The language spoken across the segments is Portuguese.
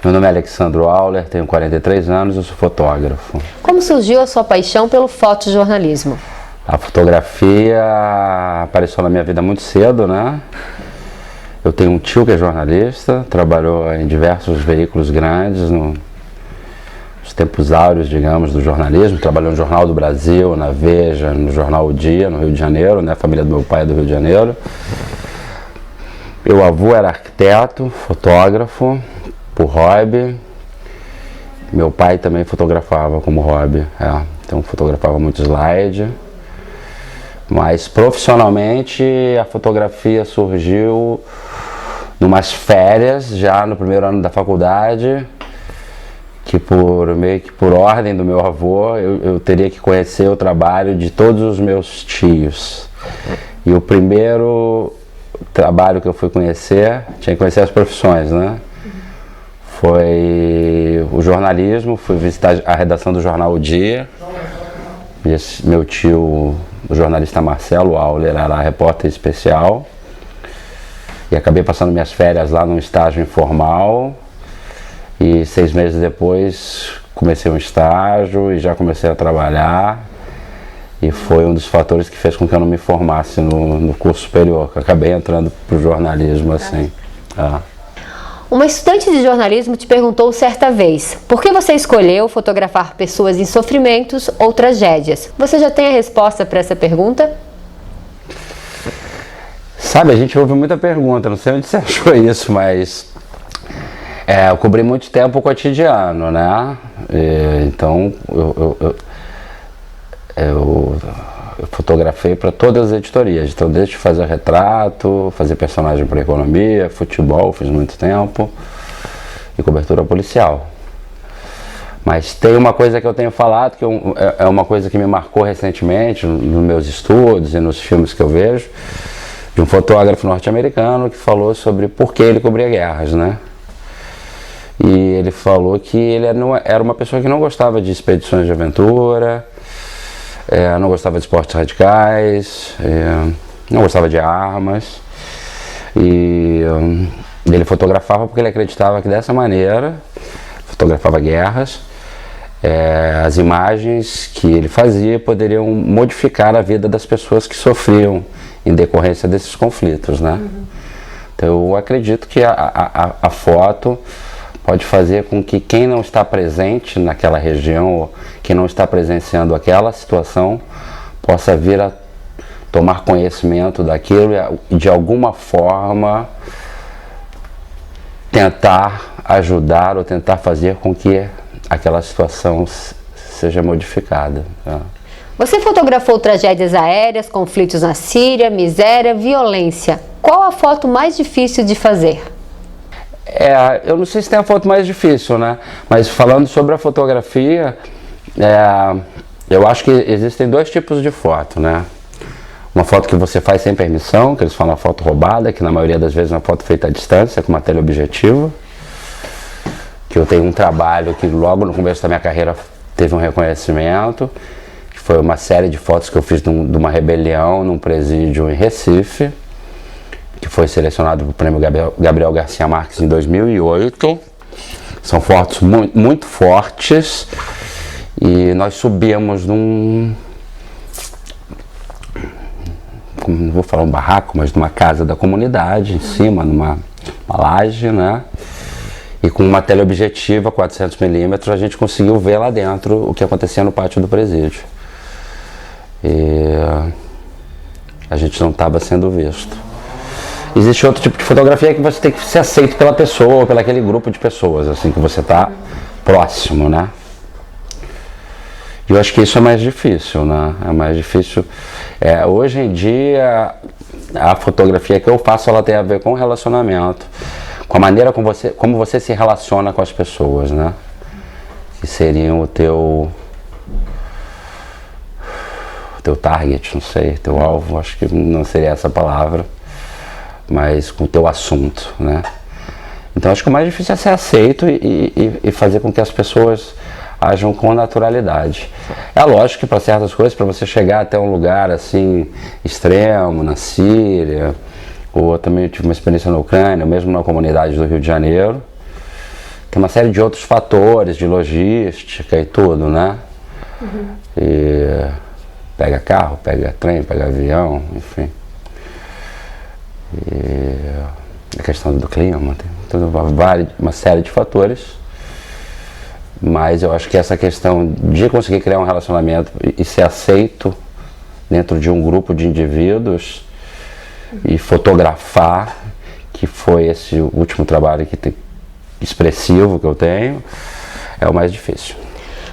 Meu nome é Alexandro Auler, tenho 43 anos e sou fotógrafo. Como surgiu a sua paixão pelo fotojornalismo? A fotografia apareceu na minha vida muito cedo, né? Eu tenho um tio que é jornalista, trabalhou em diversos veículos grandes, nos tempos áureos, digamos, do jornalismo. Trabalhou no Jornal do Brasil, na Veja, no Jornal O Dia, no Rio de Janeiro, né? A família do meu pai é do Rio de Janeiro. Meu avô era arquiteto, fotógrafo, por hobby. Meu pai também fotografava como hobby, então fotografava muito slide. Mas profissionalmente a fotografia surgiu numas férias, já no primeiro ano da faculdade, que meio que por ordem do meu avô, eu teria que conhecer o trabalho de todos os meus tios. E o primeiro trabalho que eu fui conhecer, tinha que conhecer as profissões, né? Foi o jornalismo, fui visitar a redação do jornal O Dia. Meu tio, o jornalista Marcelo Auler, era repórter especial. E acabei passando minhas férias lá num estágio informal. E 6 meses depois comecei um estágio e já comecei a trabalhar. E foi um dos fatores que fez com que eu não me formasse no curso superior, que eu acabei entrando para o jornalismo assim. Uma estudante de jornalismo te perguntou certa vez: por que você escolheu fotografar pessoas em sofrimentos ou tragédias? Você já tem a resposta para essa pergunta? Sabe, a gente ouve muita pergunta, não sei onde você achou isso, mas eu cobri muito tempo o cotidiano, né? Então eu fotografei para todas as editorias, então desde fazer retrato, fazer personagem para economia, futebol, fiz muito tempo, e cobertura policial. Mas tem uma coisa que eu tenho falado, que é uma coisa que me marcou recentemente nos meus estudos e nos filmes que eu vejo, de um fotógrafo norte-americano que falou sobre por que ele cobria guerras, né? E ele falou que ele era uma pessoa que não gostava de expedições de aventura, não gostava de esportes radicais, não gostava de armas. E ele fotografava porque ele acreditava que dessa maneira, fotografava guerras, as imagens que ele fazia poderiam modificar a vida das pessoas que sofriam em decorrência desses conflitos, né? Então eu acredito que a foto pode fazer com que quem não está presente naquela região, ou quem não está presenciando aquela situação, possa vir a tomar conhecimento daquilo e de alguma forma tentar ajudar ou tentar fazer com que aquela situação seja modificada. Você fotografou tragédias aéreas, conflitos na Síria, miséria, violência. Qual a foto mais difícil de fazer? Eu não sei se tem a foto mais difícil, né? Mas falando sobre a fotografia, eu acho que existem 2 tipos de foto, né? Uma foto que você faz sem permissão, que eles falam a foto roubada, que na maioria das vezes é uma foto feita à distância, com uma teleobjetiva. Que eu tenho um trabalho que logo no começo da minha carreira teve um reconhecimento, que foi uma série de fotos que eu fiz de uma rebelião num presídio em Recife, que foi selecionado para o prêmio Gabriel Garcia Marques em 2008. São fotos muito fortes e nós subíamos não vou falar um barraco, mas numa casa da comunidade, em cima, numa laje, né? E com uma teleobjetiva 400mm a gente conseguiu ver lá dentro o que acontecia no pátio do presídio. E a gente não estava sendo visto. Existe outro tipo de fotografia que você tem que ser aceito pela pessoa ou pelo aquele grupo de pessoas, assim, que você está próximo, né? E eu acho que isso é mais difícil, né? É mais difícil. Hoje em dia, a fotografia que eu faço, ela tem a ver com relacionamento, com a maneira como você se relaciona com as pessoas, né? Que seriam o teu target, não sei, teu alvo, acho que não seria essa palavra, mas com o teu assunto, né? Então acho que o mais difícil é ser aceito e fazer com que as pessoas ajam com naturalidade. É lógico que para certas coisas, para você chegar até um lugar assim extremo, na Síria, ou também eu tive uma experiência na Ucrânia, mesmo na comunidade do Rio de Janeiro, tem uma série de outros fatores, de logística e tudo, né? E pega carro, pega trem, pega avião, enfim. E a questão do clima, tem uma série de fatores. Mas eu acho que essa questão de conseguir criar um relacionamento e ser aceito dentro de um grupo de indivíduos e fotografar, que foi esse último trabalho expressivo que eu tenho, é o mais difícil.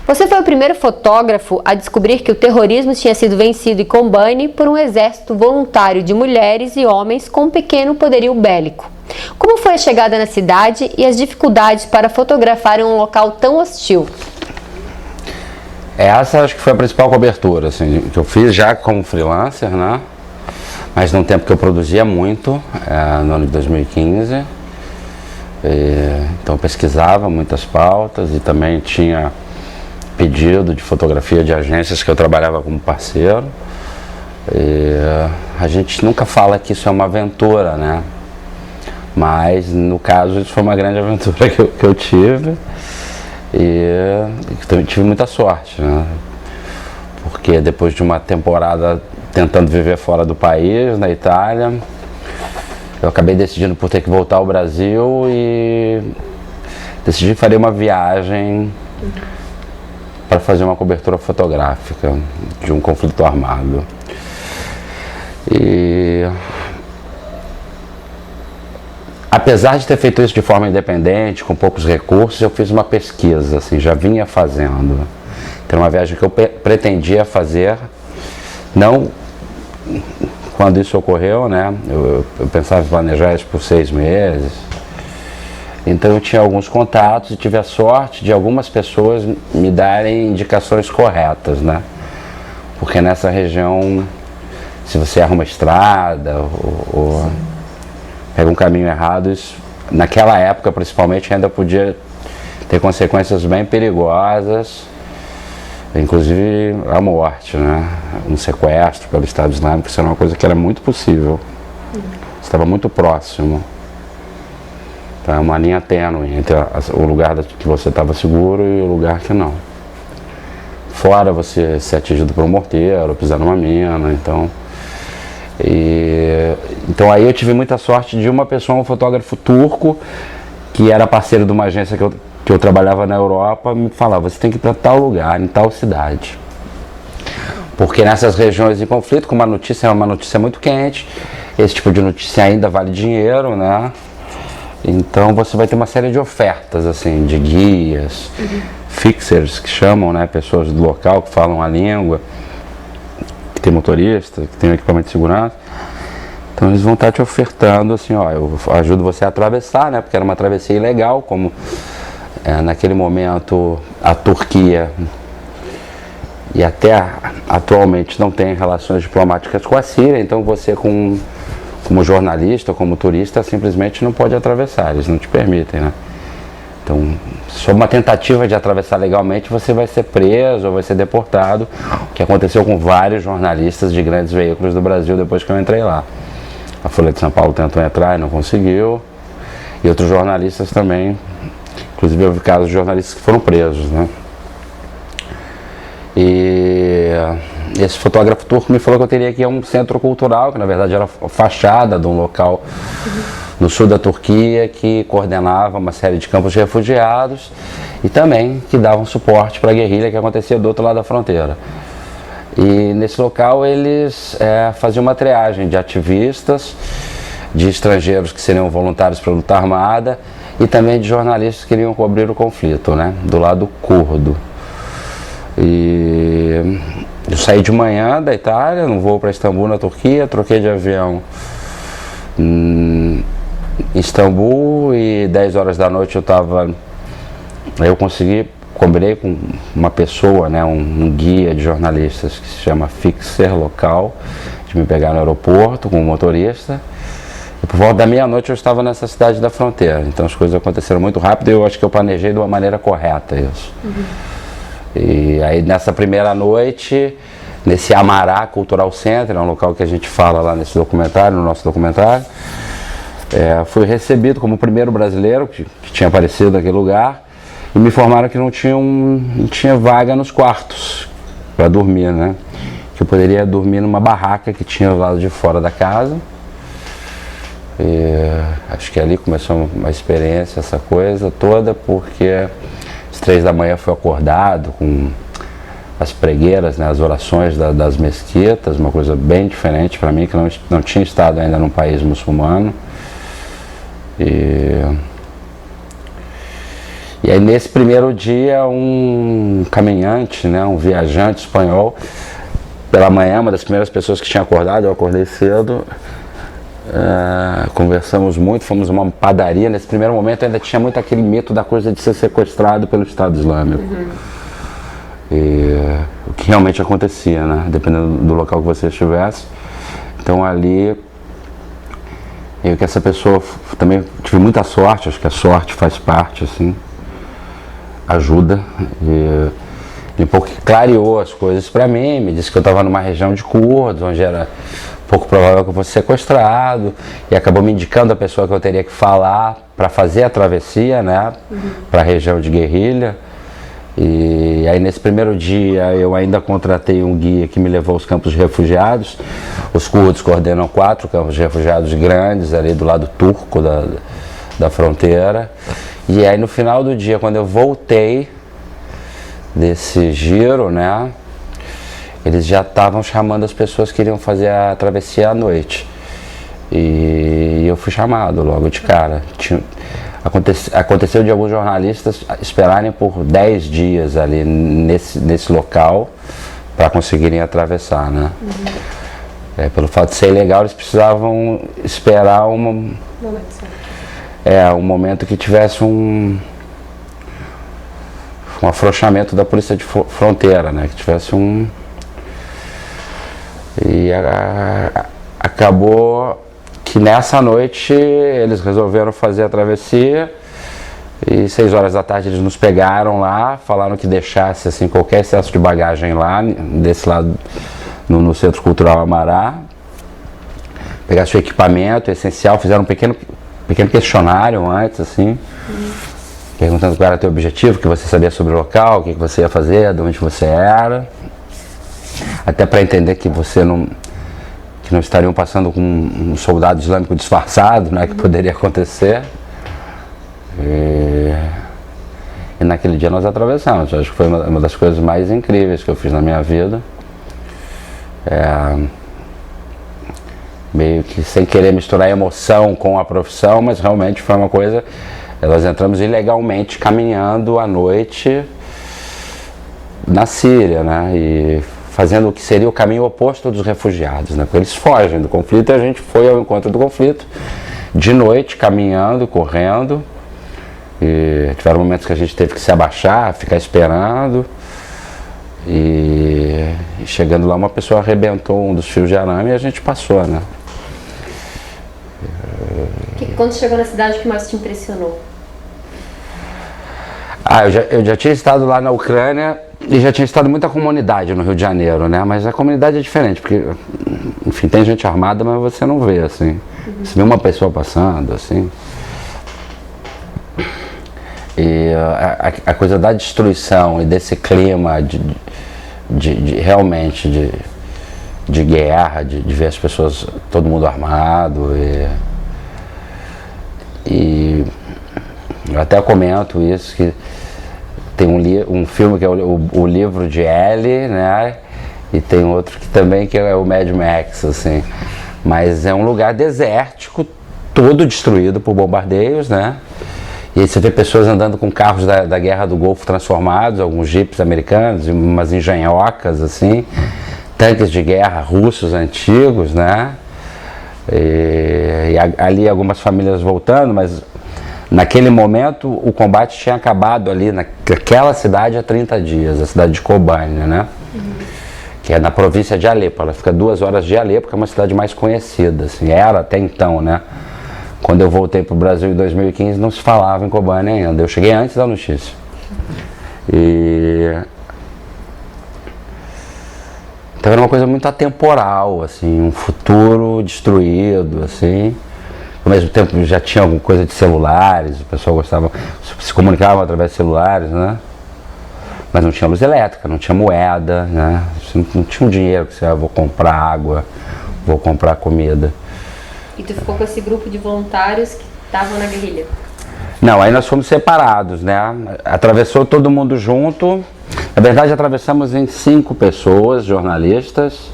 Você foi o primeiro fotógrafo a descobrir que o terrorismo tinha sido vencido em Kobani por um exército voluntário de mulheres e homens com um pequeno poderio bélico. Como foi a chegada na cidade e as dificuldades para fotografar em um local tão hostil? Essa acho que foi a principal cobertura, assim, que eu fiz já como freelancer, né? Mas num tempo que eu produzia muito, no ano de 2015. Então eu pesquisava muitas pautas e também tinha pedido de fotografia de agências que eu trabalhava como parceiro. A gente nunca fala que isso é uma aventura, né? Mas no caso isso foi uma grande aventura que eu tive e tive muita sorte, né? Porque depois de uma temporada tentando viver fora do país, na Itália, eu acabei decidindo por ter que voltar ao Brasil e decidi fazer uma viagem para fazer uma cobertura fotográfica de um conflito armado. E apesar de ter feito isso de forma independente, com poucos recursos, eu fiz uma pesquisa, assim, já vinha fazendo. Então, uma viagem que eu pretendia fazer, não quando isso ocorreu, né? Eu pensava em planejar isso por 6 meses. Então eu tinha alguns contatos e tive a sorte de algumas pessoas me darem indicações corretas, né? Porque nessa região, se você erra uma estrada ou pega um caminho errado, isso, naquela época principalmente, ainda podia ter consequências bem perigosas, inclusive a morte, né? Um sequestro pelo Estado Islâmico, isso era uma coisa que era muito possível, estava muito próximo. Então é uma linha tênue entre o lugar que você estava seguro e o lugar que não. Fora você ser atingido por um morteiro, pisar numa mina, então aí eu tive muita sorte de uma pessoa, um fotógrafo turco, que era parceiro de uma agência que eu trabalhava na Europa, me falava: você tem que ir para tal lugar, em tal cidade. Porque nessas regiões de conflito, como a notícia é uma notícia muito quente, esse tipo de notícia ainda vale dinheiro, né? Então você vai ter uma série de ofertas, assim, de guias, fixers, que chamam, né, pessoas do local que falam a língua, que tem motorista, que tem equipamento de segurança. Então eles vão estar te ofertando, assim, ó, eu ajudo você a atravessar, né, porque era uma travessia ilegal, como naquele momento a Turquia e até atualmente não tem relações diplomáticas com a Síria, então você como jornalista, como turista, simplesmente não pode atravessar, eles não te permitem, né? Então, sob uma tentativa de atravessar legalmente, você vai ser preso ou vai ser deportado, o que aconteceu com vários jornalistas de grandes veículos do Brasil depois que eu entrei lá. A Folha de São Paulo tentou entrar e não conseguiu, e outros jornalistas também, inclusive houve casos de jornalistas que foram presos, né? E esse fotógrafo turco me falou que eu teria que ir a um centro cultural, que na verdade era a fachada de um local no sul da Turquia, que coordenava uma série de campos de refugiados e também que davam suporte para a guerrilha que acontecia do outro lado da fronteira. E nesse local eles faziam uma triagem de ativistas, de estrangeiros que seriam voluntários para a luta armada e também de jornalistas que iriam cobrir o conflito, né, do lado curdo. E eu saí de manhã da Itália, num voo para Istambul, na Turquia, troquei de avião em Istambul e 10 horas da noite eu combinei com uma pessoa, né, um guia de jornalistas que se chama Fixer local, de me pegar no aeroporto com um motorista. E por volta da meia-noite eu estava nessa cidade da fronteira, então as coisas aconteceram muito rápido e eu acho que eu planejei de uma maneira correta isso. E aí nessa primeira noite, nesse Amará Cultural Center, é um local que a gente fala lá nesse documentário, no nosso documentário, Fui recebido como o primeiro brasileiro que tinha aparecido naquele lugar e me informaram que não tinha vaga nos quartos para dormir, né? Que eu poderia dormir numa barraca que tinha do lado de fora da casa. E acho que ali começou uma experiência, essa coisa toda, porque às 3 da manhã fui acordado com as pregueiras, né, as orações das mesquitas, uma coisa bem diferente para mim, que não tinha estado ainda num país muçulmano. E aí nesse primeiro dia um caminhante, né, um viajante espanhol, pela manhã, uma das primeiras pessoas que tinha acordado, eu acordei cedo, conversamos muito, fomos numa padaria. Nesse primeiro momento ainda tinha muito aquele mito da coisa de ser sequestrado pelo Estado Islâmico. E o que realmente acontecia, né, dependendo do local que você estivesse. Então ali eu que essa pessoa também tive muita sorte, acho que a sorte faz parte, assim, ajuda, e um pouco que clareou as coisas para mim, me disse que eu estava numa região de curdos, onde era pouco provável que eu fosse sequestrado, e acabou me indicando a pessoa que eu teria que falar para fazer a travessia, né, para a região de guerrilha. E aí nesse primeiro dia eu ainda contratei um guia que me levou aos campos de refugiados. Os curdos coordenam 4 campos de refugiados grandes ali do lado turco da fronteira. E aí no final do dia, quando eu voltei desse giro, né, eles já estavam chamando as pessoas que iriam fazer a travessia à noite. E eu fui chamado logo de cara. Aconteceu de alguns jornalistas esperarem por 10 dias ali nesse local para conseguirem atravessar, né? Pelo fato de ser ilegal, eles precisavam esperar um momento que tivesse um afrouxamento da polícia de fronteira, né? Que tivesse E acabou que nessa noite eles resolveram fazer a travessia e 6 horas da tarde eles nos pegaram lá, falaram que deixasse assim, qualquer excesso de bagagem lá, desse lado no Centro Cultural Amará, pegasse o equipamento essencial, fizeram um pequeno questionário antes, assim, perguntando qual era o teu objetivo, o que você sabia sobre o local, o que você ia fazer, de onde você era, até para entender que não estariam passando com um soldado islâmico disfarçado, né, que poderia acontecer. E naquele dia nós atravessamos. Acho que foi uma das coisas mais incríveis que eu fiz na minha vida. Meio que sem querer misturar emoção com a profissão, mas realmente foi uma coisa. Nós entramos ilegalmente caminhando à noite na Síria, né? E fazendo o que seria o caminho oposto dos refugiados, né? Porque eles fogem do conflito e a gente foi ao encontro do conflito de noite, caminhando, correndo. E tiveram momentos que a gente teve que se abaixar, ficar esperando. E chegando lá, uma pessoa arrebentou um dos fios de arame e a gente passou, né? Quando chegou na cidade, o que mais te impressionou? Eu já tinha estado lá na Ucrânia e já tinha estado muita comunidade no Rio de Janeiro, né? Mas a comunidade é diferente, porque, enfim, tem gente armada, mas você não vê, assim. Você vê uma pessoa passando, assim. E a coisa da destruição e desse clima realmente de guerra, de ver as pessoas, todo mundo armado e eu até comento isso, que tem um filme que é o livro de Ellie, né? E tem outro que é o Mad Max, assim. Mas é um lugar desértico, todo destruído por bombardeios, né? E aí você vê pessoas andando com carros da Guerra do Golfo transformados, alguns jipes americanos, umas engenhocas, assim, tanques de guerra russos antigos, né? E ali algumas famílias voltando, mas naquele momento o combate tinha acabado ali naquela cidade há 30 dias, a cidade de Kobane, né? Que é na província de Alepo. Ela fica 2 horas de Alepo, que é uma cidade mais conhecida, assim, era até então, né? Quando eu voltei para o Brasil em 2015 não se falava em Kobane ainda, eu cheguei antes da notícia. Então era uma coisa muito atemporal, assim, um futuro destruído, assim, ao mesmo tempo já tinha alguma coisa de celulares, o pessoal gostava, se comunicava através de celulares, né? Mas não tinha luz elétrica, não tinha moeda, né? Você não tinha um dinheiro que você, vou comprar água, vou comprar comida. E tu ficou com esse grupo de voluntários que estavam na guerrilha? Não, aí nós fomos separados, né? Atravessou todo mundo junto. Na verdade, atravessamos em 5 pessoas, jornalistas.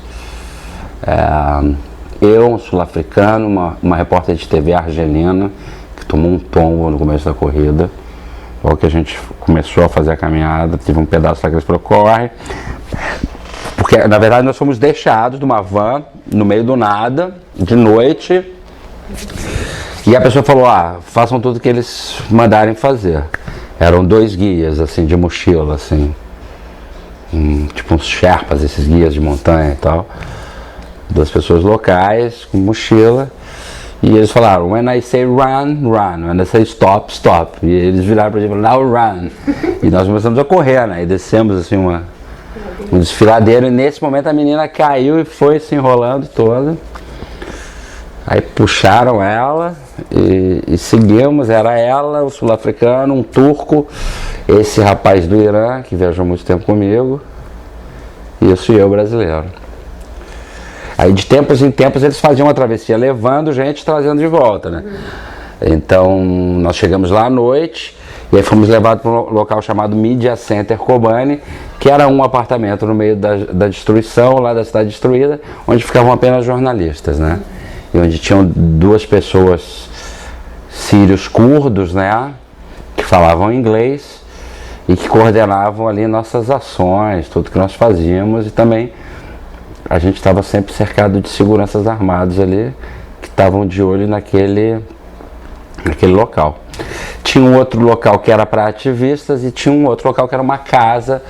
Eu, um sul-africano, uma repórter de TV argelina, que tomou um tombo no começo da corrida. Logo que a gente começou a fazer a caminhada, tive um pedaço lá que eles falaram, corre. Porque, na verdade, nós fomos deixados numa van, no meio do nada, de noite. E a pessoa falou, façam tudo que eles mandarem fazer. Eram 2 guias, assim, de mochila, assim. Tipo uns sherpas, esses guias de montanha e tal. 2 pessoas locais, com mochila. E eles falaram, when I say run, run. When I say stop, stop. E eles viraram pra gente e falaram, now run. E nós começamos a correr, né? E descemos, assim, um desfiladeiro. E nesse momento a menina caiu e foi se enrolando toda. Aí puxaram ela e seguimos. Era ela, o sul-africano, um turco, esse rapaz do Irã, que viajou muito tempo comigo. E isso, e eu, brasileiro. Aí de tempos em tempos eles faziam uma travessia levando gente e trazendo de volta, né? Então nós chegamos lá à noite e aí fomos levados para um local chamado Media Center Kobani, que era um apartamento no meio da destruição, lá da cidade destruída, onde ficavam apenas jornalistas, né? E onde tinham 2 pessoas sírios curdos, né? Que falavam inglês e que coordenavam ali nossas ações, tudo que nós fazíamos, e também a gente estava sempre cercado de seguranças armados ali, que estavam de olho naquele local. Tinha um outro local que era para ativistas e tinha um outro local que era uma casa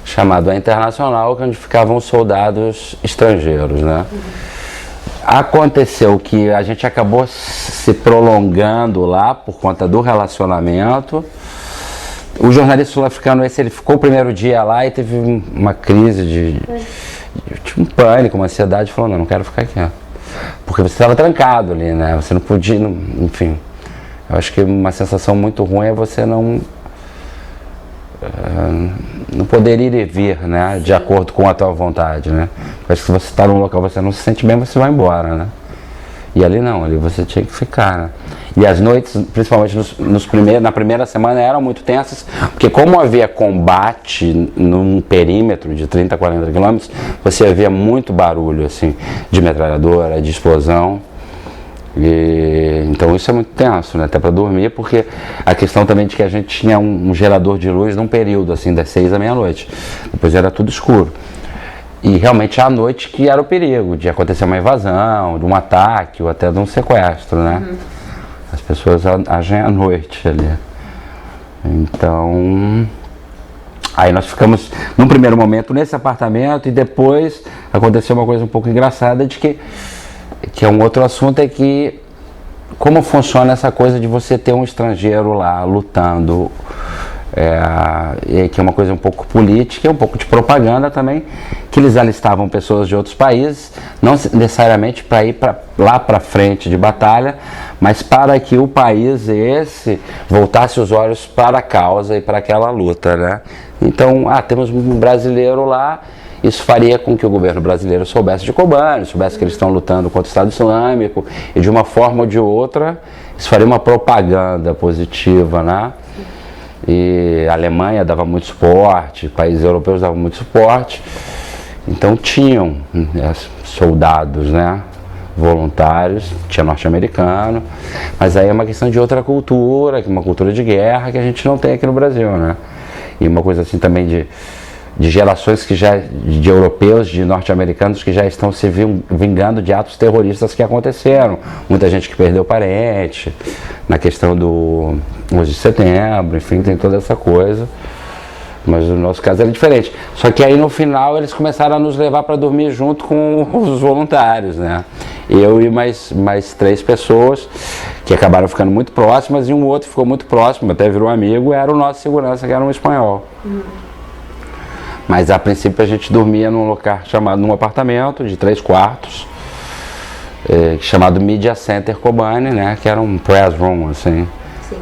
chamada Internacional, onde ficavam os soldados estrangeiros, né? Aconteceu que a gente acabou se prolongando lá por conta do relacionamento. O jornalista sul-africano ele ficou o primeiro dia lá e teve uma crise tinha um pânico, uma ansiedade, falou, não quero ficar aqui, porque você estava trancado ali, né, você não podia, enfim, eu acho que uma sensação muito ruim é você não poder ir e vir, né, de acordo com a tua vontade, né, acho que se você está num local você não se sente bem, você vai embora, né, e ali não, ali você tinha que ficar, né. E as noites, principalmente na primeira semana, eram muito tensas, porque como havia combate num perímetro de 30 a 40 quilômetros, você havia muito barulho, assim, de metralhadora, de explosão. Então isso é muito tenso, né, até para dormir, porque a questão também de que a gente tinha um gerador de luz num período, assim, das 6 à meia-noite. Depois era tudo escuro. E realmente à noite que era o perigo de acontecer uma invasão, de um ataque ou até de um sequestro, né? As pessoas agem à noite ali. Então, aí nós ficamos num primeiro momento nesse apartamento e depois aconteceu uma coisa um pouco engraçada de que é um outro assunto, é que como funciona essa coisa de você ter um estrangeiro lá lutando, que é uma coisa um pouco política e um pouco de propaganda também, que eles alistavam pessoas de outros países, não necessariamente para ir lá para frente de batalha, mas para que o país esse voltasse os olhos para a causa e para aquela luta, né? Então, temos um brasileiro lá, isso faria com que o governo brasileiro soubesse de Kobani, soubesse que eles estão lutando contra o Estado Islâmico, e de uma forma ou de outra, isso faria uma propaganda positiva, né? E a Alemanha dava muito suporte, países europeus davam muito suporte, então tinham soldados, né, voluntários, tinha norte-americano, mas aí é uma questão de outra cultura, uma cultura de guerra que a gente não tem aqui no Brasil, né? E uma coisa assim também de gerações de europeus, de norte-americanos que já estão se vingando de atos terroristas que aconteceram. Muita gente que perdeu parente, na questão do 11 de setembro, enfim, tem toda essa coisa. Mas no nosso caso era diferente. Só que aí no final eles começaram a nos levar para dormir junto com os voluntários, né? Eu e mais 3 pessoas que acabaram ficando muito próximas, e um outro ficou muito próximo, até virou amigo, era o nosso segurança, que era um espanhol. Mas a princípio a gente dormia num apartamento de 3 quartos, chamado Media Center Kobani, né, que era um press room, assim,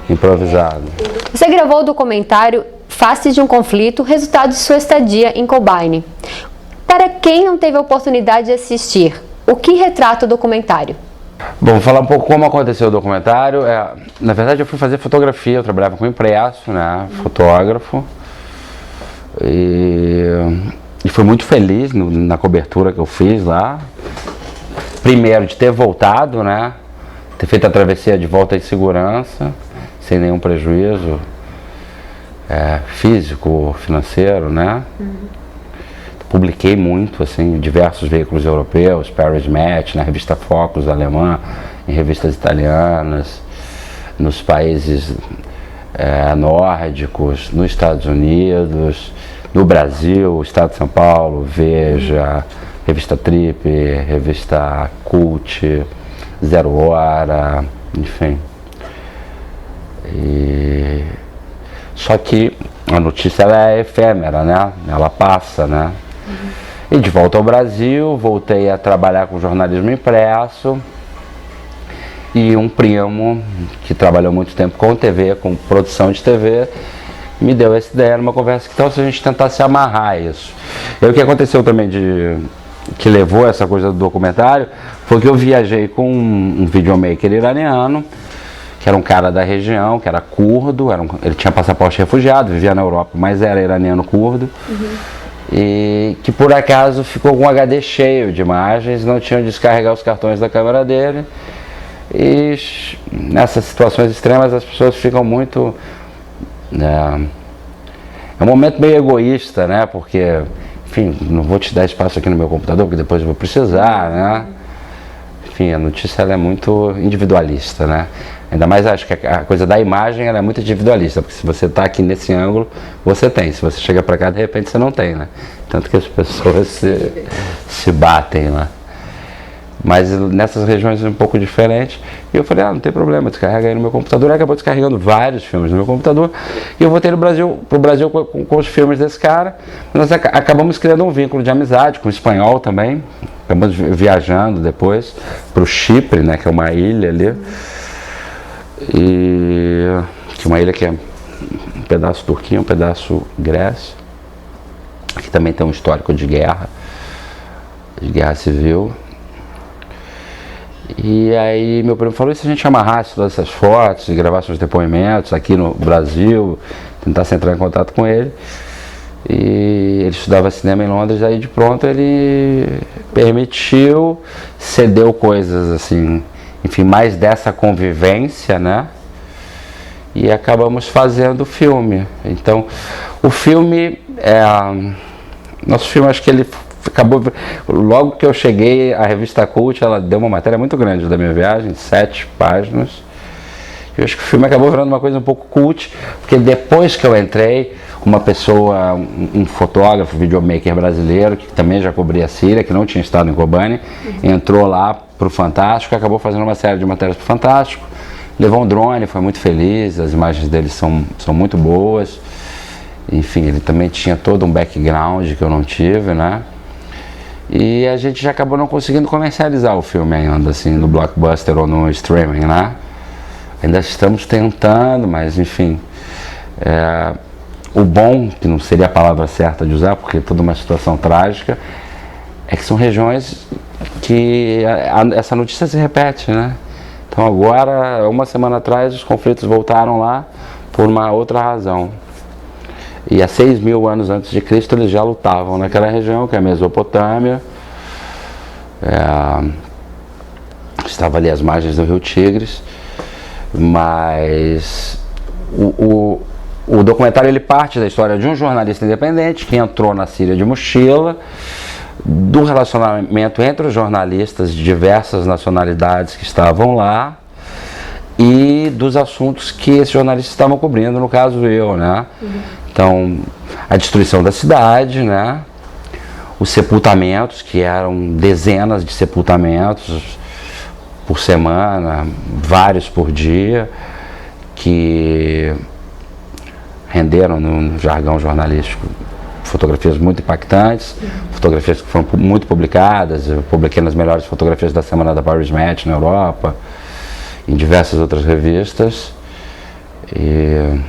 improvisado. Você gravou o documentário Faces de um Conflito, resultado de sua estadia em Kobani. Para quem não teve a oportunidade de assistir, o que retrata o documentário? Bom, vou falar um pouco como aconteceu o documentário. Na verdade, eu fui fazer fotografia, eu trabalhava com impresso, né, fotógrafo, e fui muito feliz na cobertura que eu fiz lá. Primeiro, de ter voltado, né, ter feito a travessia de volta em segurança, sem nenhum prejuízo físico, financeiro, né. Publiquei muito, assim, em diversos veículos europeus, Paris Match, na revista Focus alemã, em revistas italianas, nos países nórdicos, nos Estados Unidos, no Brasil, Estado de São Paulo, Veja, revista Trip, revista Cult, Zero Hora, enfim. Só que a notícia ela é efêmera, né? Ela passa, né? E de volta ao Brasil, voltei a trabalhar com jornalismo impresso, e um primo que trabalhou muito tempo com TV, com produção de TV, me deu essa ideia numa conversa que tal se a gente tentasse amarrar isso. E o que aconteceu também que levou essa coisa do documentário foi que eu viajei com um videomaker iraniano, que era um cara da região, que era curdo, ele tinha passaporte refugiado, vivia na Europa, mas era iraniano curdo. E que por acaso ficou com um HD cheio de imagens, não tinham de descarregar os cartões da câmera dele. E nessas situações extremas as pessoas ficam muito... É um momento meio egoísta, né? Porque, enfim, não vou te dar espaço aqui no meu computador, porque depois eu vou precisar, né? Enfim, a notícia ela é muito individualista, né? Ainda mais acho que a coisa da imagem ela é muito individualista, porque se você está aqui nesse ângulo, você tem. Se você chega para cá, de repente você não tem, né? Tanto que as pessoas se batem lá. Mas nessas regiões é um pouco diferente. E eu falei, não tem problema, descarrega aí no meu computador. E acabou descarregando vários filmes no meu computador. E eu voltei pro Brasil com os filmes desse cara. Nós acabamos criando um vínculo de amizade com o espanhol também. Acabamos viajando depois para o Chipre, né, que é uma ilha ali. E que é uma ilha que é um pedaço Turquia, um pedaço Grécia, que também tem um histórico de guerra civil. E aí meu primo falou, e se a gente amarrasse todas essas fotos e gravasse os depoimentos aqui no Brasil, tentasse entrar em contato com ele. E ele estudava cinema em Londres, aí de pronto ele permitiu, cedeu coisas assim, enfim, mais dessa convivência, né? E acabamos fazendo o filme. Então, o filme, nosso filme, acho que ele acabou, logo que eu cheguei, a revista Cult, ela deu uma matéria muito grande da minha viagem, 7 páginas. Eu acho que o filme acabou virando uma coisa um pouco cult, porque depois que eu entrei, uma pessoa, um fotógrafo, videomaker brasileiro, que também já cobria a Síria, que não tinha estado em Kobani, entrou lá para o Fantástico, acabou fazendo uma série de matérias para o Fantástico, levou um drone, foi muito feliz, as imagens dele são muito boas, enfim, ele também tinha todo um background que eu não tive, né? E a gente já acabou não conseguindo comercializar o filme ainda, assim, no Blockbuster ou no streaming, né? Ainda estamos tentando, mas enfim, o bom, que não seria a palavra certa de usar, porque é toda uma situação trágica, é que são regiões que essa notícia se repete, né? Então agora, uma semana atrás, os conflitos voltaram lá por uma outra razão. E há 6.000 anos antes de Cristo eles já lutavam naquela região, que é a Mesopotâmia. Estava ali às margens do rio Tigres. Mas o documentário ele parte da história de um jornalista independente que entrou na Síria de mochila, do relacionamento entre os jornalistas de diversas nacionalidades que estavam lá e dos assuntos que esses jornalistas estavam cobrindo, no caso eu, né? Então, a destruição da cidade, né? Os sepultamentos, que eram dezenas de sepultamentos por semana, vários por dia, que renderam, no jargão jornalístico, fotografias muito impactantes, fotografias que foram muito publicadas. Eu publiquei nas melhores fotografias da semana da Paris Match na Europa, em diversas outras revistas. E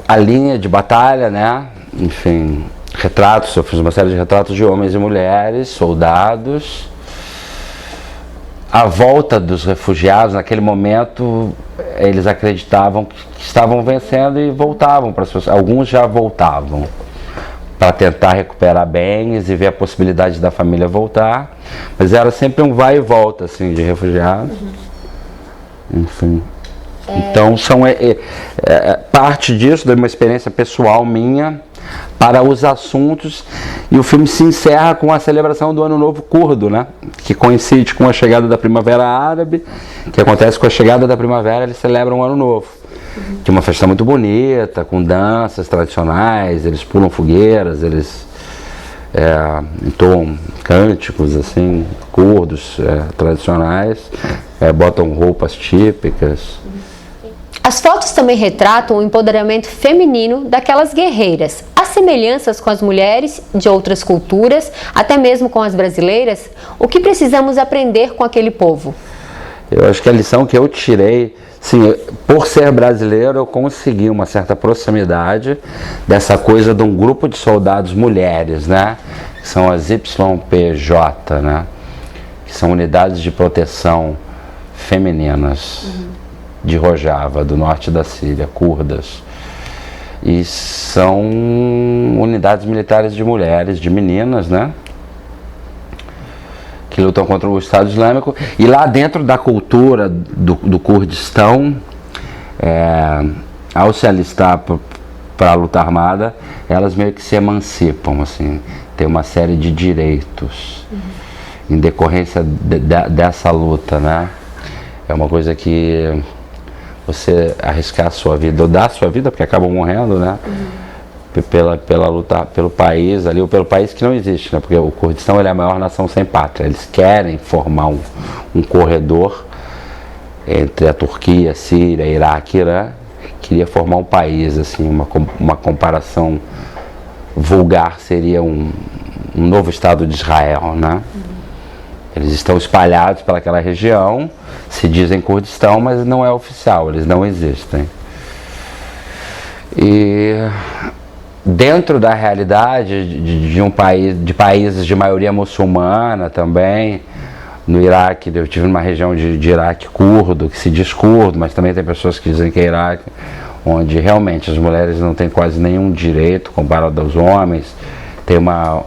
a linha de batalha, né? Enfim, retratos, eu fiz uma série de retratos de homens e mulheres, soldados. A volta dos refugiados, naquele momento, eles acreditavam que estavam vencendo e voltavam para as pessoas. Alguns já voltavam para tentar recuperar bens e ver a possibilidade da família voltar, mas era sempre um vai e volta assim de refugiados. Enfim. Então parte disso, de uma experiência pessoal minha para os assuntos, e o filme se encerra com a celebração do Ano Novo Curdo, né? Que coincide com a chegada da Primavera Árabe, que acontece com a chegada da primavera, eles celebram o Ano Novo. Que é uma festa muito bonita, com danças tradicionais, eles pulam fogueiras, eles entoam cânticos assim, curdos tradicionais, botam roupas típicas. As fotos também retratam o empoderamento feminino daquelas guerreiras. As semelhanças com as mulheres de outras culturas, até mesmo com as brasileiras, o que precisamos aprender com aquele povo? Eu acho que a lição que eu tirei, sim, por ser brasileiro, eu consegui uma certa proximidade dessa coisa de um grupo de soldados mulheres, né? Que são as YPJ, né? Que são unidades de proteção femininas. De Rojava, do norte da Síria, curdas. E são unidades militares de mulheres, de meninas, né? Que lutam contra o Estado Islâmico. E lá dentro da cultura do Kurdistão, ao se alistar para a luta armada, elas meio que se emancipam, assim. Tem uma série de direitos em decorrência dessa luta, né? É uma coisa que você arriscar a sua vida, ou dar a sua vida, porque acabam morrendo, né? Pela luta, pelo país ali, ou pelo país que não existe, né? Porque o Kurdistão, ele é a maior nação sem pátria. Eles querem formar um corredor entre a Turquia, Síria, Iraque e Irã. Queria formar um país, assim, uma comparação vulgar seria um novo Estado de Israel, né? Eles estão espalhados pelaquela região, se dizem Kurdistão, mas não é oficial, eles não existem. E dentro da realidade de um país, de países de maioria muçulmana também, no Iraque, eu tive numa região de Iraque curdo, que se diz curdo, mas também tem pessoas que dizem que é Iraque, onde realmente as mulheres não têm quase nenhum direito comparado aos homens, tem uma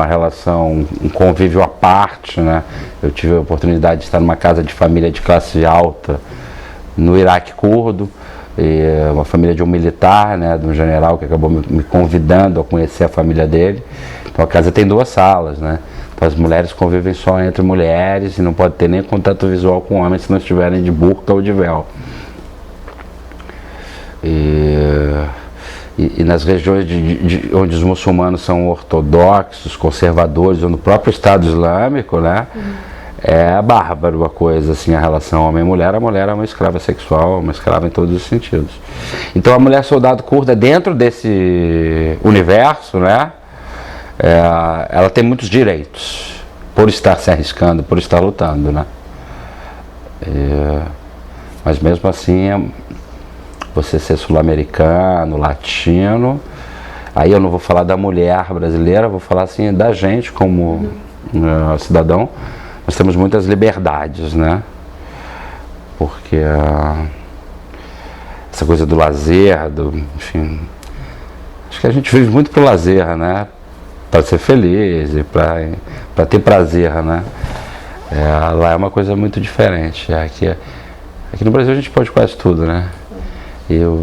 relação, um convívio à parte, né? Eu tive a oportunidade de estar numa casa de família de classe alta no Iraque curdo, e uma família de um militar, né, de um general que acabou me convidando a conhecer a família dele. Então a casa tem 2 salas, né? Então as mulheres convivem só entre mulheres e não pode ter nem contato visual com homens se não estiverem de burca ou de véu. E nas regiões onde os muçulmanos são ortodoxos, conservadores, ou no próprio Estado Islâmico, né? É bárbaro a coisa, assim, a relação homem-mulher. A mulher é uma escrava sexual, uma escrava em todos os sentidos. Então a mulher soldado curda, dentro desse universo, né? Ela tem muitos direitos, por estar se arriscando, por estar lutando, né? Mas mesmo assim, você ser sul-americano, latino, aí eu não vou falar da mulher brasileira, vou falar assim da gente como cidadão. Nós temos muitas liberdades, né? Porque essa coisa do lazer, enfim, acho que a gente vive muito pro lazer, né? Para ser feliz e para ter prazer, né? Lá é uma coisa muito diferente. Aqui no Brasil a gente pode quase tudo, né?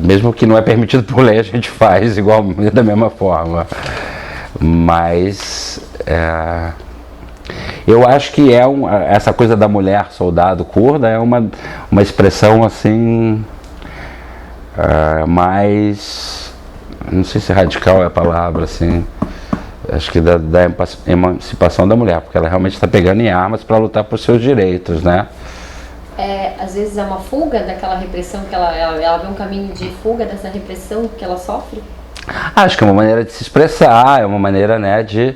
Mesmo que não é permitido por lei, a gente faz igual, da mesma forma. Mas eu acho que essa coisa da mulher soldado curda é uma expressão assim mais, não sei se radical é a palavra, assim, acho que da emancipação da mulher, porque ela realmente está pegando em armas para lutar por seus direitos, né? Às vezes é uma fuga daquela repressão que ela vê um caminho de fuga dessa repressão que ela sofre? Acho que é uma maneira de se expressar, é uma maneira, né, de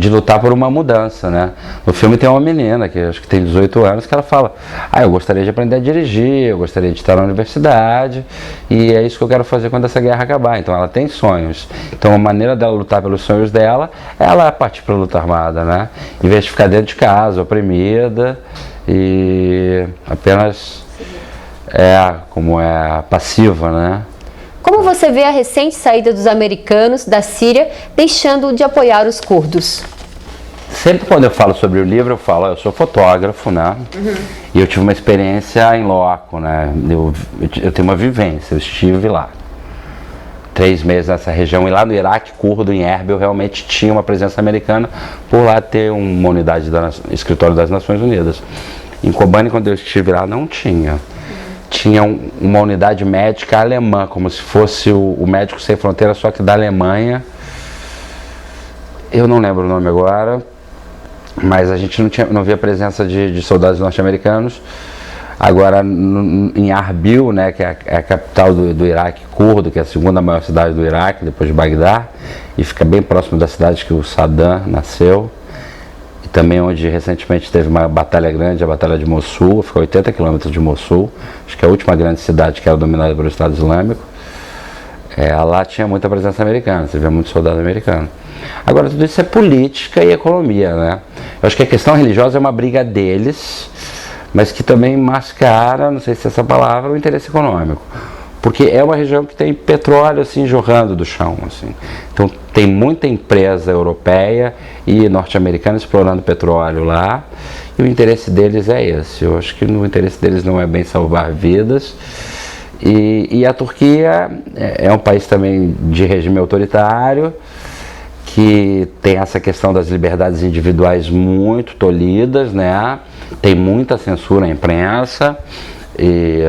lutar por uma mudança, né. No filme tem uma menina, que acho que tem 18 anos, que ela fala: eu gostaria de aprender a dirigir, eu gostaria de estar na universidade, e é isso que eu quero fazer quando essa guerra acabar. Então ela tem sonhos. Então a maneira dela lutar pelos sonhos dela, ela partir para a luta armada, né, em vez de ficar dentro de casa, oprimida, e apenas como passiva, né. Como você vê a recente saída dos americanos da Síria, deixando de apoiar os curdos? Sempre quando eu falo sobre o livro, eu falo, eu sou fotógrafo, né? E eu tive uma experiência em loco, né? Eu tenho uma vivência, eu estive lá 3 meses nessa região, e lá no Iraque curdo, em Erbil, realmente tinha uma presença americana, por lá ter uma unidade do escritório das Nações Unidas. Em Kobani, quando eu estive lá, não tinha. Tinha uma unidade médica alemã, como se fosse o Médico Sem Fronteiras, só que da Alemanha. Eu não lembro o nome agora, mas a gente não via presença de soldados norte-americanos. Agora, em Arbil, né, que é a capital do Iraque curdo, que é a segunda maior cidade do Iraque, depois de Bagdá, e fica bem próximo da cidade que o Saddam nasceu, e também onde recentemente teve uma batalha grande, a Batalha de Mossul, fica a 80 quilômetros de Mossul, acho que é a última grande cidade que era dominada pelo Estado Islâmico. Lá tinha muita presença americana, você vê muito soldado americano. Agora, tudo isso é política e economia, né? Eu acho que a questão religiosa é uma briga deles, mas que também mascara, não sei se é essa palavra, o interesse econômico. Porque é uma região que tem petróleo assim jorrando do chão, assim. Então tem muita empresa europeia e norte-americana explorando petróleo lá, e o interesse deles é esse. Eu acho que o interesse deles não é bem salvar vidas. E a Turquia é um país também de regime autoritário, que tem essa questão das liberdades individuais muito tolhidas, né? Tem muita censura à imprensa, e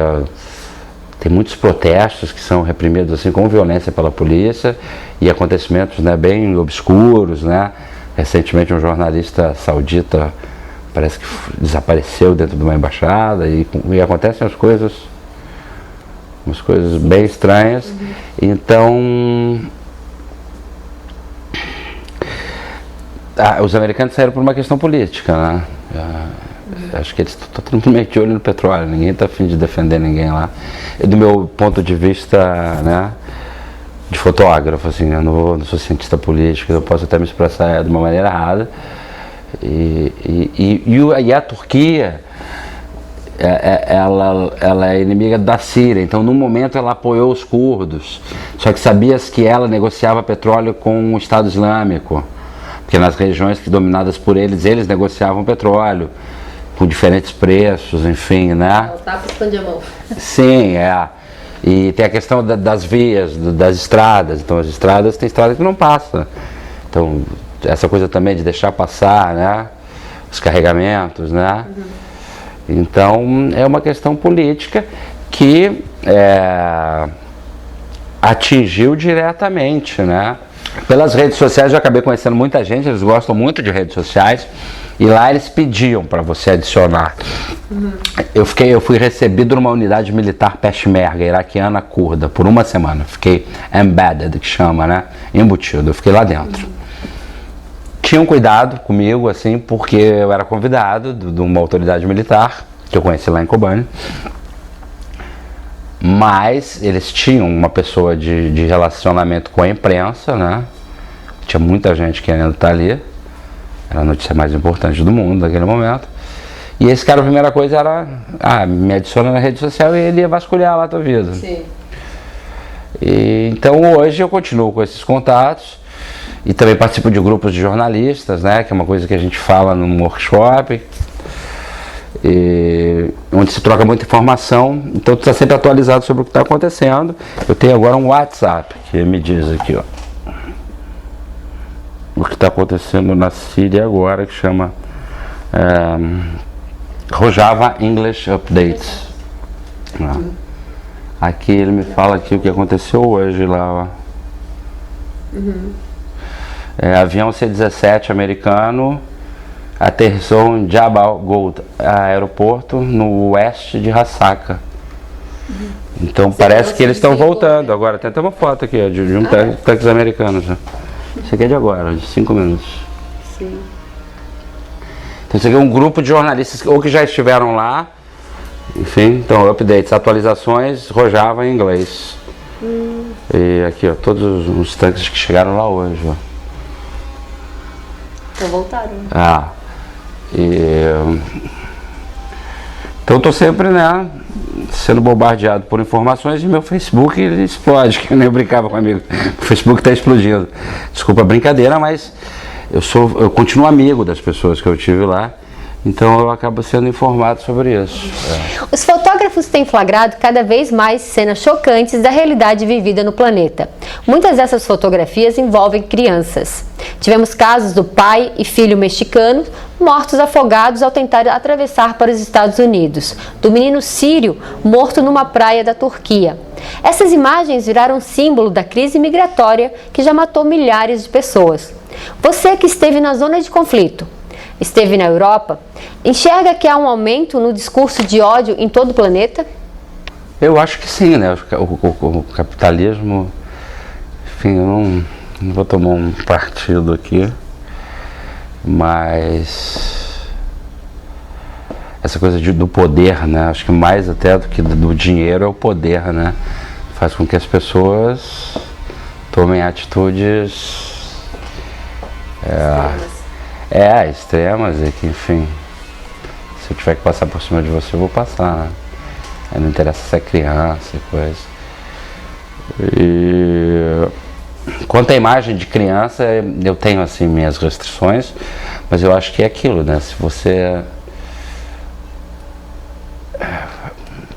tem muitos protestos que são reprimidos assim com violência pela polícia, e acontecimentos, né, bem obscuros, né? Recentemente um jornalista saudita parece que desapareceu dentro de uma embaixada, e acontecem umas coisas bem estranhas. Então os americanos saíram por uma questão política, né? Acho que eles estão todo mundo meio de olho no petróleo, ninguém está a fim de defender ninguém lá. E do meu ponto de vista, né, de fotógrafo, assim, eu não sou cientista político, eu posso até me expressar de uma maneira errada. E a Turquia, ela é inimiga da Síria, então no momento ela apoiou os curdos, só que sabias que ela negociava petróleo com o Estado Islâmico, porque nas regiões que dominadas por eles negociavam petróleo com diferentes preços, enfim, né? O tapa esconde a mão. Sim, e tem a questão das vias, das estradas. Então as estradas, tem estrada que não passa. Então essa coisa também de deixar passar, né, os carregamentos, né? Então é uma questão política que atingiu diretamente, né? Pelas redes sociais eu acabei conhecendo muita gente, eles gostam muito de redes sociais, e lá eles pediam para você adicionar. Eu fui recebido numa unidade militar peshmerga, iraquiana curda, por uma semana. Fiquei embedded, que chama, né? Embutido, eu fiquei lá dentro. Tinham cuidado comigo, assim, porque eu era convidado de uma autoridade militar, que eu conheci lá em Kobani. Mas eles tinham uma pessoa de relacionamento com a imprensa, né? Tinha muita gente querendo estar ali. Era a notícia mais importante do mundo naquele momento. E esse cara, a primeira coisa era, me adiciona na rede social, e ele ia vasculhar lá a tua vida. Sim. Então hoje eu continuo com esses contatos, e também participo de grupos de jornalistas, né? Que é uma coisa que a gente fala num workshop, onde se troca muita informação, então tu está sempre atualizado sobre o que está acontecendo. Eu tenho agora um WhatsApp que me diz aqui, ó, o que está acontecendo na Síria agora, que chama Rojava English Updates. Aqui ele me fala aqui o que aconteceu hoje lá, ó. Avião C-17 americano aterrissou em Jabal Gold, aeroporto no oeste de Hasaka. Então parece que eles estão voltando agora. Tem até uma foto aqui, ó, de um tanques americanos. Né? Isso aqui é de agora, de 5 minutos. Sim. Então isso aqui é um grupo de jornalistas ou que já estiveram lá. Enfim, então updates, atualizações, Rojava em inglês. E aqui, ó, todos os tanques que chegaram lá hoje, ó. Então voltaram. Então eu tô sempre, né, sendo bombardeado por informações e meu Facebook ele explode, que eu nem brincava com amigo. O Facebook tá explodindo. Desculpa a brincadeira, mas eu continuo amigo das pessoas que eu tive lá. Então eu acabo sendo informado sobre isso. Os fotógrafos têm flagrado cada vez mais cenas chocantes da realidade vivida no planeta. Muitas dessas fotografias envolvem crianças. Tivemos casos do pai e filho mexicanos mortos afogados ao tentar atravessar para os Estados Unidos, do menino sírio morto numa praia da Turquia. Essas imagens viraram símbolo da crise migratória que já matou milhares de pessoas. Você que esteve na zona de conflito, esteve na Europa, enxerga que há um aumento no discurso de ódio em todo o planeta? Eu acho que sim, né? O capitalismo, enfim, eu não vou tomar um partido aqui, mas essa coisa do poder, né? Acho que mais até do que do dinheiro é o poder, né? Faz com que as pessoas tomem atitudes extremas e que, enfim, se eu tiver que passar por cima de você, eu vou passar, né? Aí não interessa se é criança e coisa. E quanto à imagem de criança, eu tenho, assim, minhas restrições, mas eu acho que é aquilo, né? Se você...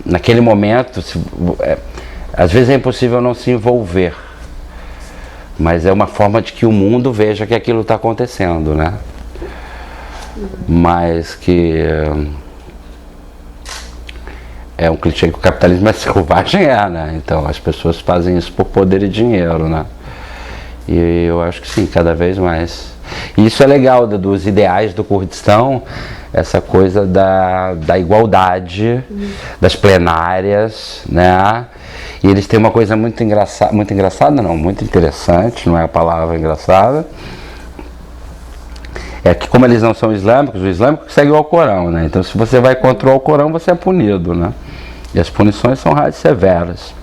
Naquele momento, às vezes é impossível não se envolver, mas é uma forma de que o mundo veja que aquilo está acontecendo, né? Mas que é um clichê que o capitalismo é selvagem, né? Então as pessoas fazem isso por poder e dinheiro, né? E eu acho que sim, cada vez mais. E isso é legal dos ideais do Kurdistão, essa coisa da igualdade, das plenárias, né? E eles têm uma coisa muito engraçada, muito interessante, não é a palavra engraçada. É que como eles não são islâmicos, o islâmico segue o Alcorão, né? Então se você vai contra o Alcorão, você é punido, né? E as punições são severas.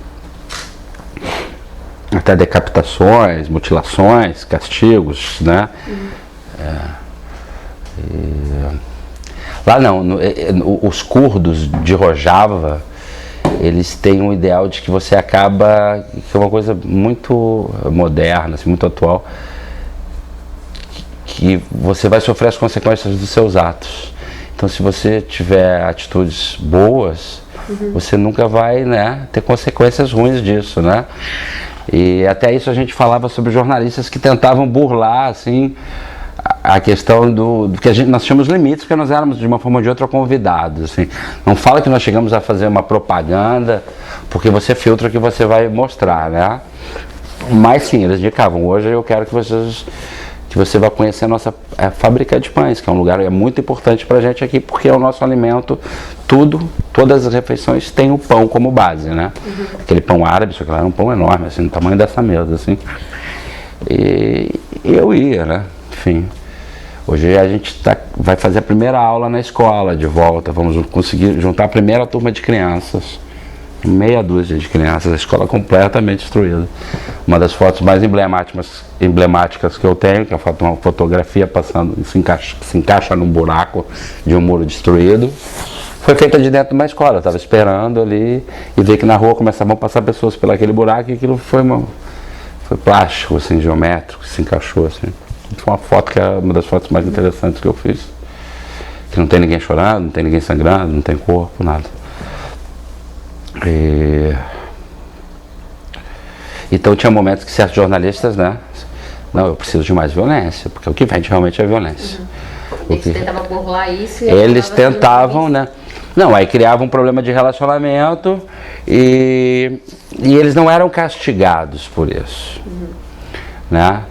Até decapitações, mutilações, castigos, né? Lá não, os curdos de Rojava, eles têm um ideal de que você acaba, que é uma coisa muito moderna, assim, muito atual, que você vai sofrer as consequências dos seus atos. Então se você tiver atitudes boas, você nunca vai, né, ter consequências ruins disso, né? E até isso a gente falava sobre jornalistas que tentavam burlar, assim, a questão do que nós tínhamos limites, porque nós éramos de uma forma ou de outra convidados, assim. Não fala que nós chegamos a fazer uma propaganda, porque você filtra o que você vai mostrar, né? Mas sim, eles indicavam, hoje eu quero que você vá conhecer a nossa fábrica de pães, que é um lugar muito importante pra gente aqui, porque é o nosso alimento, todas as refeições têm o pão como base, né? Aquele pão árabe, só que lá era um pão enorme, assim, do tamanho dessa mesa, assim. E eu ia, né? Enfim, hoje a gente vai fazer a primeira aula na escola de volta, vamos conseguir juntar a primeira turma de crianças, meia dúzia de crianças, a escola completamente destruída. Uma das fotos mais emblemáticas que eu tenho, que é uma fotografia passando, se encaixa num buraco de um muro destruído, foi feita de dentro de uma escola. Eu estava esperando ali e vi que na rua começavam a passar pessoas por aquele buraco e aquilo foi plástico, assim, geométrico, se encaixou assim. Foi uma foto que é uma das fotos mais interessantes que eu fiz. Que não tem ninguém chorando, não tem ninguém sangrando, não tem corpo, nada. Então tinha momentos que certos jornalistas, né? Não, eu preciso de mais violência, porque o que vende realmente é violência. Eles tentavam burlar isso e eles tentavam, né? Não, aí criavam um problema de relacionamento e eles não eram castigados por isso, né?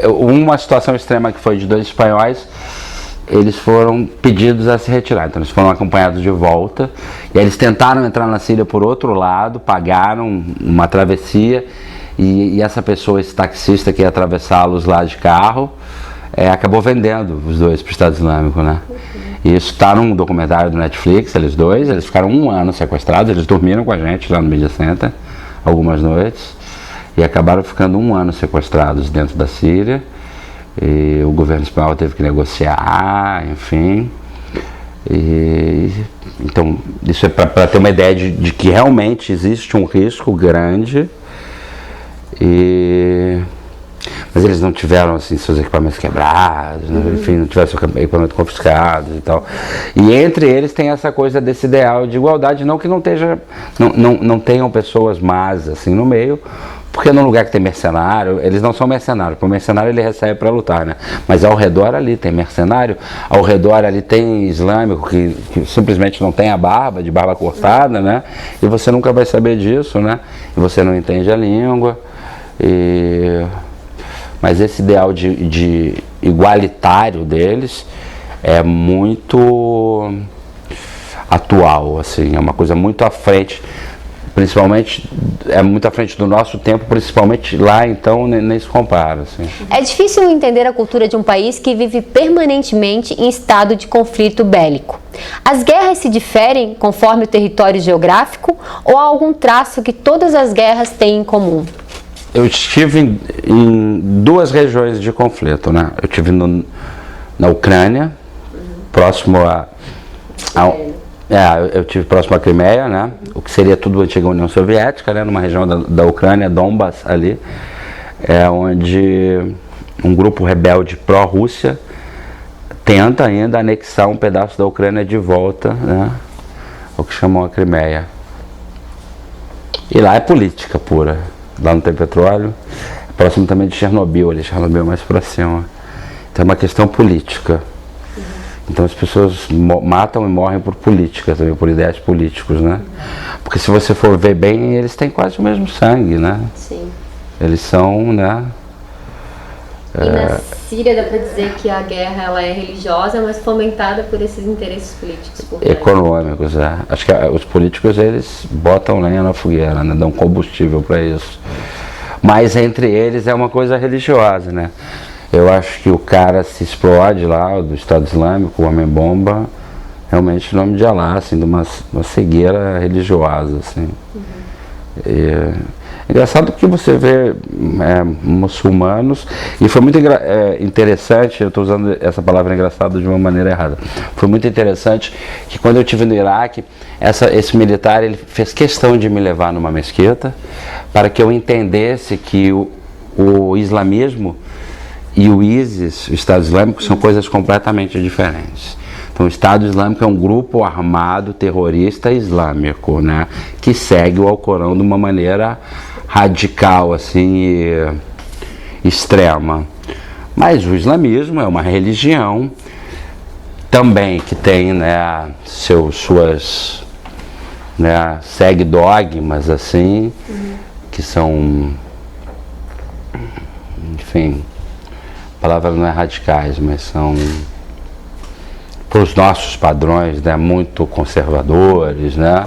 Uma situação extrema que foi de 2 espanhóis eles foram pedidos a se retirar, então eles foram acompanhados de volta, e aí eles tentaram entrar na Síria por outro lado, pagaram uma travessia, e essa pessoa, esse taxista que ia atravessá-los lá de carro, acabou vendendo os dois para o Estado Islâmico, né? E isso está num documentário do Netflix, eles ficaram 1 ano sequestrados, eles dormiram com a gente lá no Media Center, algumas noites, e acabaram ficando 1 ano sequestrados dentro da Síria, e o governo espanhol teve que negociar, enfim. Então, isso é para ter uma ideia de que realmente existe um risco grande, mas eles não tiveram assim, seus equipamentos quebrados, né? Enfim, não tiveram seu equipamento confiscado e tal. E entre eles tem essa coisa desse ideal de igualdade, não que não tenham pessoas más assim no meio, porque num lugar que tem mercenário, eles não são mercenários, porque o mercenário ele recebe para lutar, né? Mas ao redor ali tem mercenário, ao redor ali tem islâmico que simplesmente não tem a barba, de barba cortada, né? E você nunca vai saber disso, né? E você não entende a língua. Mas esse ideal de igualitário deles é muito atual, assim, é uma coisa muito à frente, principalmente, é muito à frente do nosso tempo, principalmente lá, então nem se compara, assim. É difícil entender a cultura de um país que vive permanentemente em estado de conflito bélico. As guerras se diferem conforme o território geográfico ou há algum traço que todas as guerras têm em comum? Eu estive em 2 regiões de conflito, né? Eu estive na Ucrânia, próximo eu estive próximo à Crimeia, né? O que seria tudo a antiga União Soviética, né? Numa região da Ucrânia, Donbas, ali, onde um grupo rebelde pró-Rússia tenta ainda anexar um pedaço da Ucrânia de volta, né? O que chamam a Crimeia. E lá é política pura. Lá não tem petróleo, próximo também de Chernobyl, ali Chernobyl mais para cima. Então é uma questão política. Então as pessoas matam e morrem por política também, por ideias políticos, né? Porque se você for ver bem, eles têm quase o mesmo sangue, né? Sim. Eles são, né? E na Síria dá para dizer que a guerra ela é religiosa, mas fomentada por esses interesses políticos. Econômicos, Acho que os políticos, eles botam lenha na fogueira, né? Dão combustível para isso. Mas entre eles é uma coisa religiosa, né? Eu acho que o cara se explode lá, do Estado Islâmico, o homem-bomba, realmente em nome de Alá, assim, de uma cegueira religiosa, assim. É engraçado que você vê muçulmanos, e foi muito interessante, eu estou usando essa palavra engraçado de uma maneira errada, foi muito interessante que quando eu estive no Iraque, esse militar ele fez questão de me levar numa mesquita para que eu entendesse que o islamismo e o ISIS, o Estado Islâmico, são coisas completamente diferentes. Então, o Estado Islâmico é um grupo armado terrorista islâmico, né, que segue o Alcorão de uma maneira radical, assim, e extrema. Mas o islamismo é uma religião também que tem, né, suas, né, segue dogmas, assim, que são, enfim, a palavra não é radicais, mas são, para os nossos padrões, né, muito conservadores, né?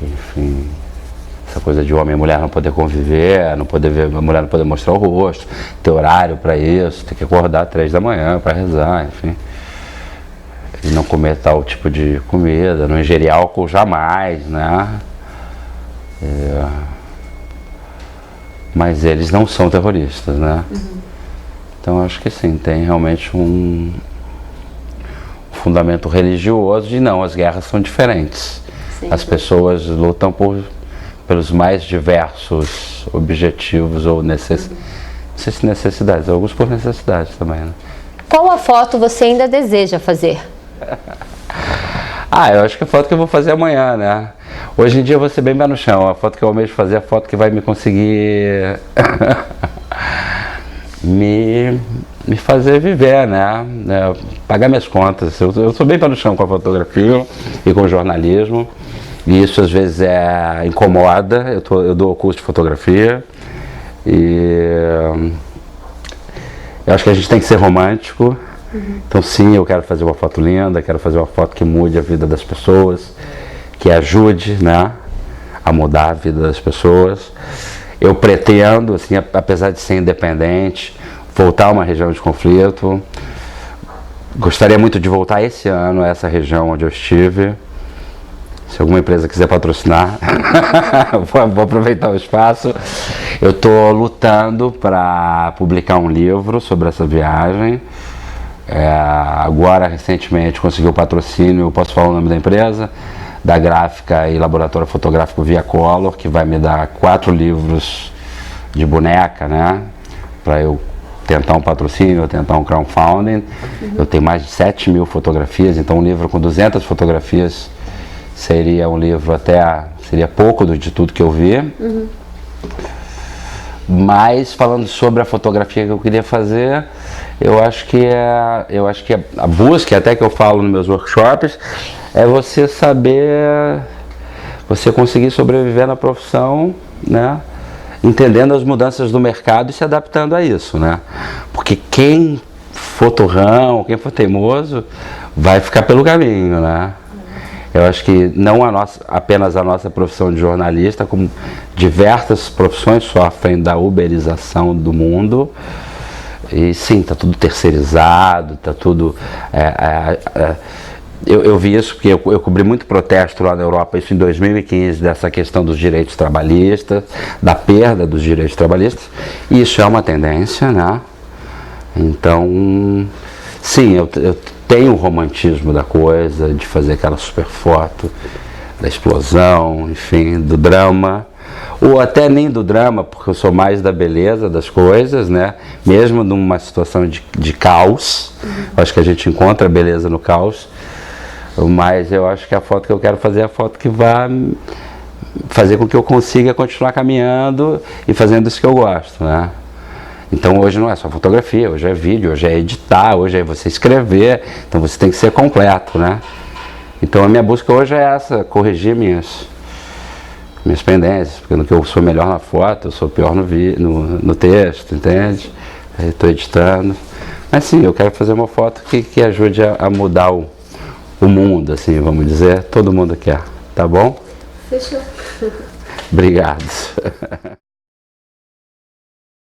Enfim, essa coisa de homem e mulher não poder conviver, não poder ver, a mulher não poder mostrar o rosto, ter horário para isso, ter que acordar às 3 da manhã para rezar, enfim. E não comer tal tipo de comida, não ingerir álcool jamais, né? Mas eles não são terroristas, né? Então acho que sim, tem realmente um fundamento religioso de não, as guerras são diferentes. Sim. As pessoas lutam pelos mais diversos objetivos ou não sei se necessidades, alguns por necessidades também, né? Qual a foto você ainda deseja fazer? Eu acho que a foto que eu vou fazer amanhã, né? Hoje em dia eu vou ser bem pé no chão, a foto que eu almejo fazer é a foto que vai me conseguir me fazer viver, né? Pagar minhas contas. Eu sou bem pé no chão com a fotografia e com o jornalismo, e isso às vezes incomoda. Eu dou curso de fotografia e eu acho que a gente tem que ser romântico, Então sim, eu quero fazer uma foto linda, quero fazer uma foto que mude a vida das pessoas, que ajude, né, a mudar a vida das pessoas. Eu pretendo, assim, apesar de ser independente, voltar a uma região de conflito. Gostaria muito de voltar esse ano a essa região onde eu estive. Se alguma empresa quiser patrocinar, vou aproveitar o espaço. Eu estou lutando para publicar um livro sobre essa viagem. Agora, recentemente, consegui o patrocínio, eu posso falar o nome da empresa, da gráfica e laboratório fotográfico Via Color, que vai me dar 4 livros de boneca, né? Para eu tentar um patrocínio, tentar um crowdfunding. Eu tenho mais de 7.000 fotografias, então um livro com 200 fotografias seria um livro seria pouco de tudo que eu vi. Mas falando sobre a fotografia que eu queria fazer, eu acho que a busca, até que eu falo nos meus workshops, é você saber, você conseguir sobreviver na profissão, né? Entendendo as mudanças do mercado e se adaptando a isso, né? Porque quem for torrão, quem for teimoso, vai ficar pelo caminho, né? Eu acho que não apenas a nossa profissão de jornalista, como diversas profissões sofrem da uberização do mundo. E sim, está tudo terceirizado, está tudo... Eu vi isso porque eu cobri muito protesto lá na Europa, isso em 2015, dessa questão dos direitos trabalhistas, da perda dos direitos trabalhistas, e isso é uma tendência, né? Então, sim, eu tenho o romantismo da coisa, de fazer aquela super foto, da explosão, enfim, do drama, ou até nem do drama, porque eu sou mais da beleza das coisas, né? Mesmo numa situação de caos, acho que a gente encontra a beleza no caos, mas eu acho que a foto que eu quero fazer é a foto que vai fazer com que eu consiga continuar caminhando e fazendo isso que eu gosto, né? Então hoje não é só fotografia, hoje é vídeo, hoje é editar, hoje é você escrever, então você tem que ser completo, né? Então a minha busca hoje é essa, corrigir minhas pendências, porque no que eu sou melhor na foto, eu sou pior no texto, entende? Estou editando. Mas sim, eu quero fazer uma foto que ajude a mudar o mundo, assim, vamos dizer, todo mundo quer, tá bom? Fechou. Obrigado.